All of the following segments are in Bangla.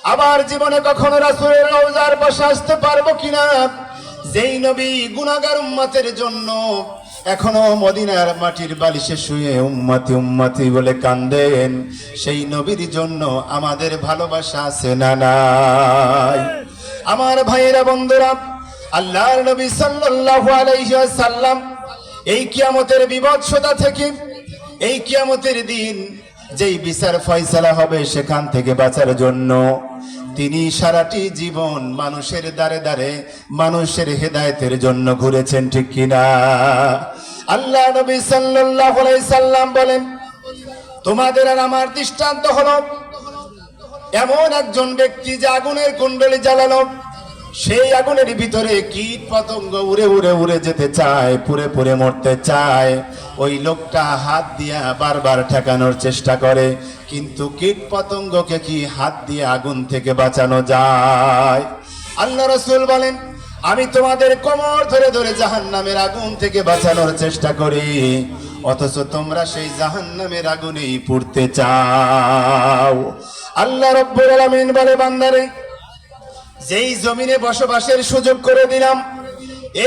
আবার জীবনে কখনো রাসূলের রওজার পাশে আসতে পারবো কিনা? যেই নবী গুনাহগার উম্মতের জন্য এখনো মদিনার মাটির বালিশে শুয়ে উম্মতি উম্মতি বলে কান্দেন, সেই নবীর জন্য আমাদের ভালোবাসা আছে না নাই? আমার ভাইয়েরা, বন্ধুরা, আল্লাহর নবী সাল্লাল্লাহু আলাইহি ওয়াসাল্লাম এই কিয়ামতের বিভৎসতা থেকে, এই কিয়ামতের দিন যেই বিচার ফয়সালা হবে সেখান থেকে বাঁচার জন্য তিনি সারাটি জীবন মানুষের দ্বারে দ্বারে মানুষের হেদায়েতের জন্য ঘুরেছেন, ঠিক কিনা? আল্লাহ নবী সাল্লাল্লাহু আলাইহি সাল্লাম বলেন, তোমাদের আর আমার দৃষ্টান্ত হলো এমন একজন ব্যক্তি যে আগুনের কুণ্ডলী জ্বালালো, সেই আগুনের ভিতরে কীট পতঙ্গ উড়ে উড়ে উড়ে যেতে চায়, পুড়ে পুড়ে মরতে চায়। ওই লোকটা হাত দিয়ে বারবার ঠেকানোর চেষ্টা করে, কিন্তু কীট পতঙ্গকে কি হাত দিয়ে আগুন থেকে বাঁচানো যায়? আল্লাহ রাসূল বলেন, আমি তোমাদের কোমর ধরে ধরে জাহান্নামের আগুন থেকে বাঁচানোর চেষ্টা করি, অথচ তোমরা সেই জাহান্নামের আগুনেই পুড়তে চাও। আল্লাহ রাব্বুল আলামিন বলে, বান্দারে, যেই জমিনে বসবাসের সুযোগ করে দিলাম,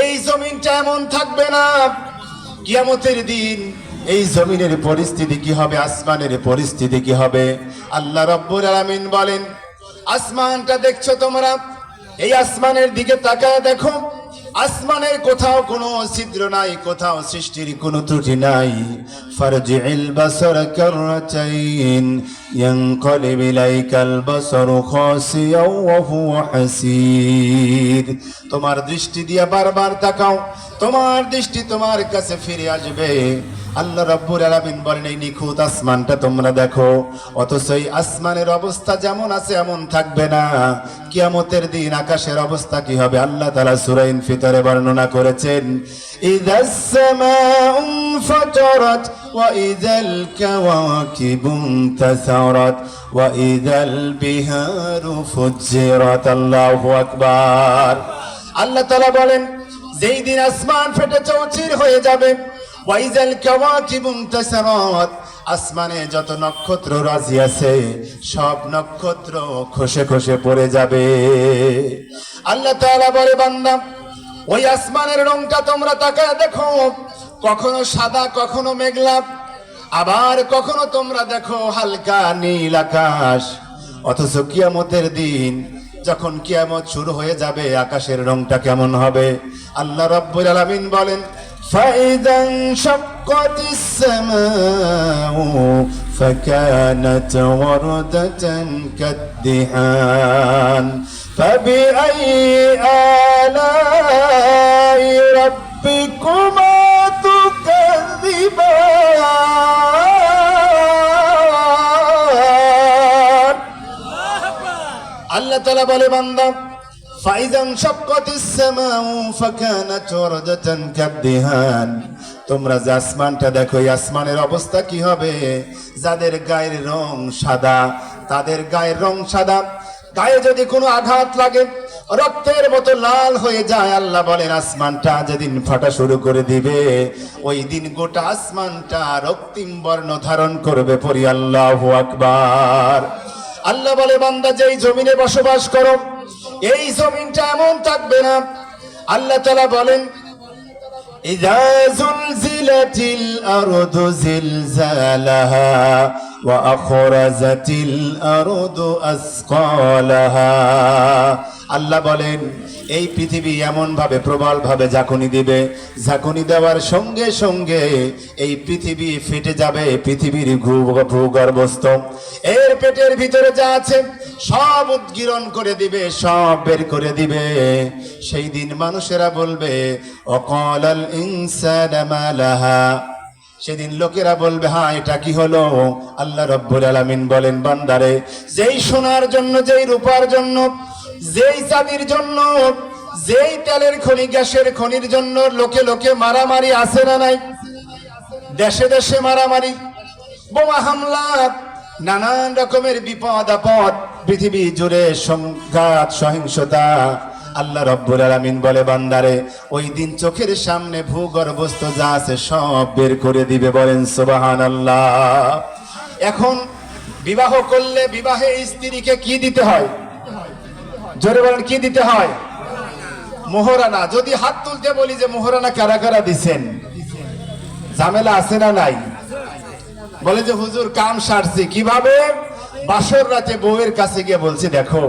এই জমিনটা এমন থাকবে না। কিয়ামতের দিন এই জমিনের পরিস্থিতি কি হবে, আসমানের পরিস্থিতি কি হবে? আল্লাহ রাব্বুল আলামিন বলেন, আসমানটা দেখছো তোমরা, এই আসমানের দিকে তাকায় দেখো, আসমানের কোথাও কোনো ছিদ্র নাই, কোথাও সৃষ্টির কোনো ত্রুটি নাই। ফারজি'ল বাসারা কাররাতাইন ইয়ানকালিব ইলাইকাল বাসারু খাসিয়াও ওয়া হুয়া হাসীর। তোমার দৃষ্টি দিয়ে বারবার তাকাও, তোমার দৃষ্টি তোমার কাছে ফিরে আসবে। আল্লাহ রাব্বুল আলামিন বলেন, এই নিখুঁত আসমানটা তোমরা দেখো, অথচ এই আসমানের অবস্থা যেমন আছে এমন থাকবে না। কিয়ামতের দিন আকাশের অবস্থা কি হবে? আল্লাহ তাআলা সূরা ইনফিতারে বর্ণনা করেছেন, ইযাস সামাউ ফাতারাত ওয়া ইযাল কাওয়াকিবু তাসারাত ওয়া ইযাল বিহারু ফুজ্জিরাত। আল্লাহু আকবার। আল্লাহ তাআলা বলেন, যেই দিন আসমান ফেটে চৌচির হয়ে যাবে, ওয়াইজাল কাওয়াকিবু তাসারাত, আসমানে যত নক্ষত্র রাজি আছে সব নক্ষত্র খসে খসে পড়ে যাবে। আল্লাহ তাআলা বলে, বান্দা, ওই আসমানের রংটা তোমরা তাকায় দেখো, কখনো সাদা, কখনো মেঘলা, আবার কখনো তোমরা দেখো হালকা নীল আকাশ। অথচ কিয়ামতের দিন যখন কিয়ামত শুরু হয়ে যাবে, আকাশের রংটা কেমন হবে? আল্লাহ রাব্বুল আলামিন বলেন, فَإِذَا انشَقَّتِ السَّمَاءُ فَكَانَتْ وَرْدَةً كَالدِّهَانِ فَبِأَيِّ آلَاءِ رَبِّكُمَا تُكَذِّبَانِ। আল্লাহ তাআলা বলে, বান্দা, فَإِذَا انشَقَّتِ السَّمَاءُ فَكَانَتْ وَرْدَةً كَالدِّهَانِ। তোমরা যে আসমানটা দেখো, এই আসমানের অবস্থা কি হবে? যাদের গায়ের রং সাদা, তাদের গায়ের রং সাদা, গায়ে যদি কোনো আঘাত লাগে রক্তের মতো লাল হয়ে যায়, আল্লাহ বলেন আসমানটা যেদিন ফাটা শুরু করে দিবে, ওই দিন গোটা আসমানটা রক্তিম বর্ণ ধারণ করবে। পড়ি আল্লাহু আকবার। আল্লাহ বলে, বান্দা, যেই জমিনে বসবাস করো, এই জমিনটা এমন থাকবে না। আল্লাহ তাআলা বলেন, ইযা যুলজিলাতিল আরদু জিলজালাহা ওয়া আখরাজাতিল আরদু আসকালাহা। আল্লাহ বলেন, এই পৃথিবী এমন ভাবে প্রবল ভাবে ঝাঁকুনি দিবে, ঝাঁকুনি দেওয়ার সঙ্গে সঙ্গে এই পৃথিবী ফেটে যাবে। পৃথিবীর ভূগর্ভস্থ এর পেটের ভিতরে যা আছে সব উদ্গীরণ করে দিবে, সব বের করে দিবে। সেই দিন মানুষেরা বলবে, ওয়াকালাল ইনসানু মা লাহা। সেদিন লোকেরা বলবে, হ্যাঁ, এটা কি হলো? আল্লাহ রাব্বুল আলামিন বলেন, বান্দারে, যেই সোনার জন্য, যেই রূপার জন্য, যেই চাঁদির জন্য, যেই তেলের খনি, গ্যাসের খনির জন্য লোকে লোকে মারামারি আছে না নাই? দেশে দেশে মারামারি, বোমা হামলা, নানান রকমের বিপদ আপদ, পৃথিবী জুড়ে সংঘাত, সহিংসতা। আল্লাহ রাব্বুল আলামিন বলে, বান্দারে, ওই দিন চোখের সামনে ভূগর্ভস্থ যা আছে সব বের করে দিবে। বলেন সুবহানাল্লাহ। এখন বিবাহ করলে বিবাহে স্ত্রীকে কি দিতে হয়? জোরে বলেন কি দিতে হয়? মোহরানা। যদি হাত তুলতে বলি যে মোহরানা কারা কারা দিছেন, ঝামেলা আছে না নাই? বলে যে হুজুর কাম সারছি কিভাবে? বাসর রাতে বউয়ের কাছে গিয়ে বলছি, দেখো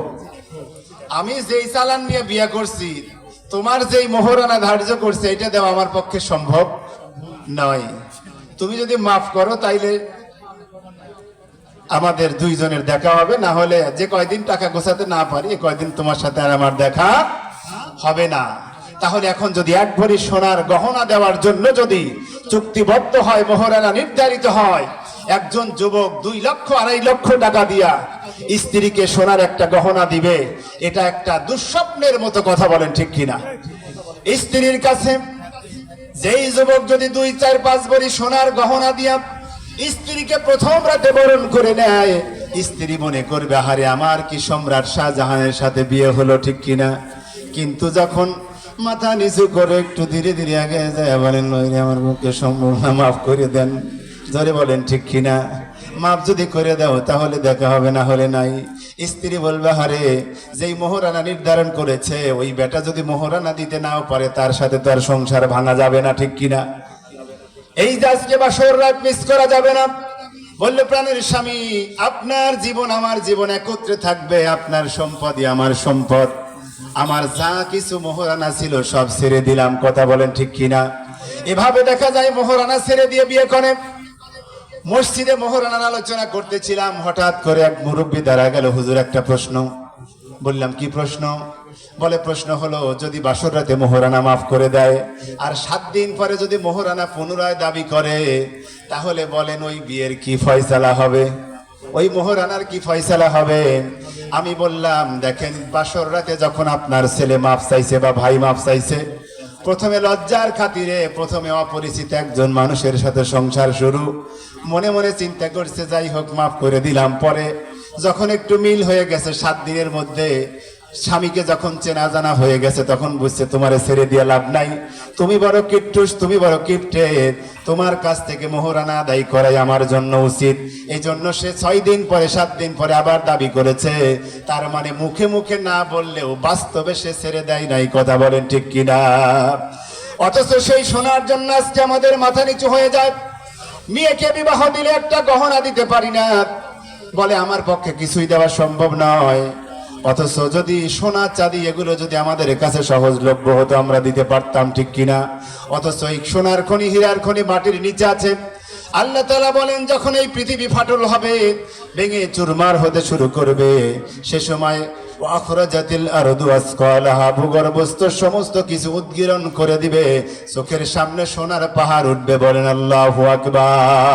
আমি যেই চালান নিয়ে বিয়ে করছি, তোমার যেই মোহরানা ধার্য করছে এটা দেওয়া আমার পক্ষে সম্ভব নয়। তুমি যদি মাফ করো তাইলে আমাদের দুইজনের দেখা হবে, না হলে যে কয়দিন টাকা গোছাতে না পারি এ কয়দিন তোমার সাথে আর আমার দেখা হবে না। তাহলে এখন যদি এক ভরি সোনার গহনা দেওয়ার জন্য যদি চুক্তিবদ্ধ হয়, মোহরানা নির্ধারিত হয়, একজন যুবক 2 লক্ষ 2.5 লক্ষ টাকা দিয়া স্ত্রীকে সোনার একটা গহনা দিবে, এটা একটা দুঃস্বপ্নের মতো কথা, বলেন ঠিক কিনা? স্ত্রীর কাছে যেই যুবক যদি 2, 4, 5 ভরি সোনার গহনা দিয়া স্ত্রীকে প্রথম রাতে বরণ করে নেয়, স্ত্রী মনে করবে আহারে আমার কি সম্রাট শাহজাহানের সাথে বিয়ে হলো, ঠিক কিনা? কিন্তু যখন মাথা নিচু করে একটু ধীরে ধীরে আগে যায়, বলেন নইরে আমার মুখে সম্ভব না, মাফ করে দেন। জোরে বলেন ঠিক কিনা? মাফ যদি করে দাও তাহলে দেখা হবে, না হলে নাই। স্ত্রী বলবে হারে যেই মোহরানা নির্ধারণ করেছে ওই বেটা যদি মোহরানা দিতে নাও পারে তার সাথে তো আর সংসার ভাঙা যাবে না, ঠিক কিনা? এই যে আজকে বাসর রাত মিস করা যাবে না। বললে প্রাণের স্বামী আপনার জীবন আমার জীবন একত্রে থাকবে, আপনার সম্পদই আমার সম্পদ, আমার যা কিছু মোহরানা ছিল সব ছেড়ে দিলাম, কথা বলেন ঠিক কিনা? এভাবে দেখা যায় মোহরানা ছেড়ে দিয়ে বিয়ে করে। মসজিদে মোহরানার আলোচনা করতেছিলাম, হঠাৎ করে এক মুরব্বী দাঁড়া গেল, হুজুর একটা প্রশ্ন। বললাম কি প্রশ্ন? বলে প্রশ্ন হলো যদি বাসর রাতে মোহরানা মাফ করে দেয় আর 7 দিন পরে যদি মোহরানা পুনরায় দাবি করে, তাহলে বলেন ওই বিয়ের কি ফয়সালা হবে, ওই মোহরানার কি ফয়সালা হবে? আমি বললাম দেখেন, বাসর রাতে যখন আপনার ছেলে মাফ চাইছে বা ভাই মাফ চাইছে, প্রথমে লজ্জার খাতিরে প্রথমে অপরিচিত একজন মানুষের সাথে সংসার শুরু, মনে মনে চিন্তা করছে যাই হোক মাফ করে দিলাম। পরে যখন একটু মিল হয়ে গেছে 7 দিনের মধ্যে, স্বামীকে যখন চেনা জানা হয়ে গেছে, তখন বুঝছে তোমারে ছেড়ে দিয়ে লাভ নাই, তুমি বড় কিট্টুস, তুমি বড় কিপটে, তোমার কাছ থেকে মোহরানা আদায় করাই আমার জন্য উচিত। এই জন্য সে 6 দিন পরে 7 দিন পরে আবার দাবি করেছে। তার মানে মুখে মুখে না বললেও বাস্তবে সে ছেড়ে দেয় নাই, কথা বলেন ঠিক কিনা? অথচ সেই শোনার জন্য আজকে আমাদের মাথা নিচু হয়ে যায়। মেয়েকে বিবাহ দিলে একটা গহনা দিতে পারি না, বলে আমার পক্ষে কিছুই দেওয়া সম্ভব নয়। অথচ যদি সোনা চাঁদি এগুলো যদি আমাদের কাছে সহজলভ্য হতো আমরা দিতে পারতাম, ঠিক কিনা? অথচ এই সোনার খনি হীরার খনি মাটির নিচে আছে। আল্লাহ তাআলা বলেন যখন এই পৃথিবী ফাটল হবে, ভেঙে চুরমার হতে শুরু করবে, সে সময় আখরাজাতিল আরদু আসকালাহা, ভূগর্ভস্থ সমস্ত কিছু উদ্গীরণ করে দিবে, চোখের সামনে সোনার পাহাড় উঠবে, বলেন আল্লাহু আকবার।